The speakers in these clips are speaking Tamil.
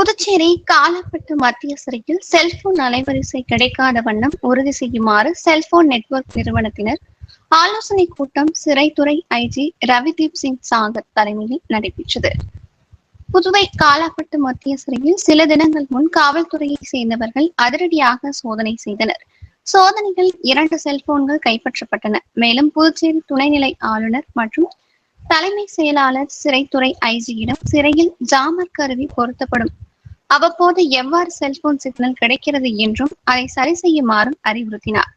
புதுச்சேரி காலாப்பட்டு மத்திய சிறையில் செல்போன் அலைவரிசை கிடைக்காத வண்ணம் உறுதி செய்யுமாறு செல்போன் நெட்வொர்க் நிறுவனத்தினர் ஆலோசனை கூட்டம் சிறைத்துறை ஐஜி ரவிதீப் சிங் சாகர் தலைமையில் நடைபெற்றது. புதுவை காலாப்பட்டு மத்திய சிறையில் சில தினங்கள் முன் காவல்துறையை சேர்ந்தவர்கள் அதிரடியாக சோதனை செய்தனர். சோதனையில் 2 செல்போன்கள் கைப்பற்றப்பட்டன. மேலும் புதுச்சேரி துணைநிலை ஆளுநர் மற்றும் தலைமை செயலாளர் சிறைத்துறை ஐஜியிடம் சிறையில் ஜாமர் கருவி பொருத்தப்படும் அவ்வப்போது எவ்வாறு செல்போன் சிக்னல் கிடைக்கிறது என்றும் அதை சரி செய்யுமாறும் அறிவுறுத்தினார்.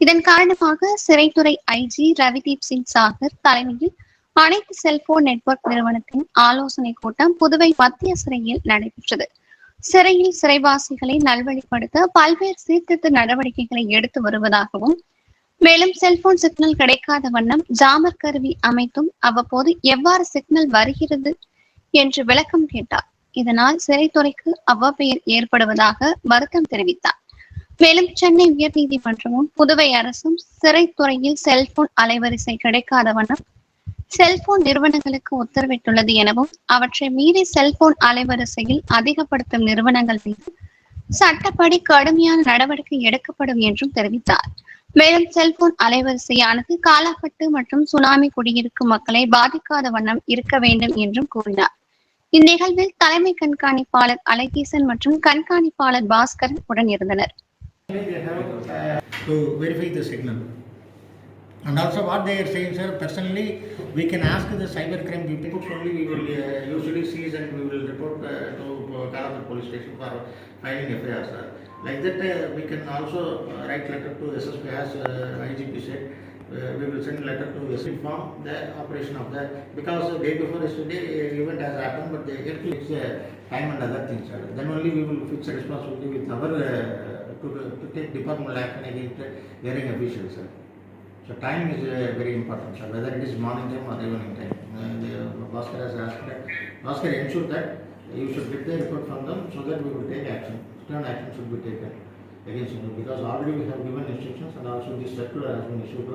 இதன் காரணமாக சிறைத்துறை ஐஜி ரவிதீப் சிங் சாகர் தலைமையில் அனைத்து செல்போன் நெட்வொர்க் நிறுவனத்தின் ஆலோசனை கூட்டம் புதுவை மத்திய சிறையில் நடைபெற்றது. சிறையில் சிறைவாசிகளை நல்வழிப்படுத்த பல்வேறு சீர்திருத்த நடவடிக்கைகளை எடுத்து வருவதாகவும், மேலும் செல்போன் சிக்னல் கிடைக்காத வண்ணம் ஜாமர் கருவி அமைத்தும் அவ்வப்போது எவ்வாறு சிக்னல் வருகிறது என்று விளக்கம் கேட்டார். இதனால் சிறைத்துறைக்கு அவ்வப்பெயர் ஏற்படுவதாக வருத்தம் தெரிவித்தார். மேலும் சென்னை உயர்நீதிமன்றமும் புதுவை அரசும் சிறைத்துறையில் செல்போன் அலைவரிசை கிடைக்காத வண்ணம் செல்போன் நிறுவனங்களுக்கு உத்தரவிட்டுள்ளது எனவும், அவற்றை மீறி செல்போன் அலைவரிசையில் அதிகப்படுத்தும் நிறுவனங்கள் மீது சட்டப்படி கடுமையான நடவடிக்கை எடுக்கப்படும் என்றும் தெரிவித்தார். மேலும் செல்போன் அலைவரிசையானது காலாப்பட்டு மற்றும் சுனாமி குடியிருக்கும் மக்களை பாதிக்காத வண்ணம் இருக்க வேண்டும் என்றும் கூறினார். இந்நிகழ்வில் தலைமை கண்காணிப்பாளர் அழகீசன் மற்றும் கண்காணிப்பாளர் பாஸ்கரன் உடன் இருந்தனர். And also what they are saying, sir, personally we can ask the cybercrime people, only we will usually seize and we will report to Kalapur police station for filing FIR, sir. Like that we can also write letter to SSP as IGP said. We will send letter to inform the operation of that, because the day before yesterday event has happened, but they get to fix time and other things, sir. Then only we will fix a responsibility with our to take departmental action against hearing officials, sir. So time is very important, sir, whether it is morning time or evening time. Bhaskar has asked that. Bhaskar ensured that you should get the report from them so that we will take action. Stern action should be taken against them, because already we have given instructions and also this circular has been issued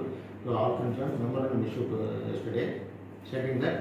to all concerned. Memorandum issued yesterday stating that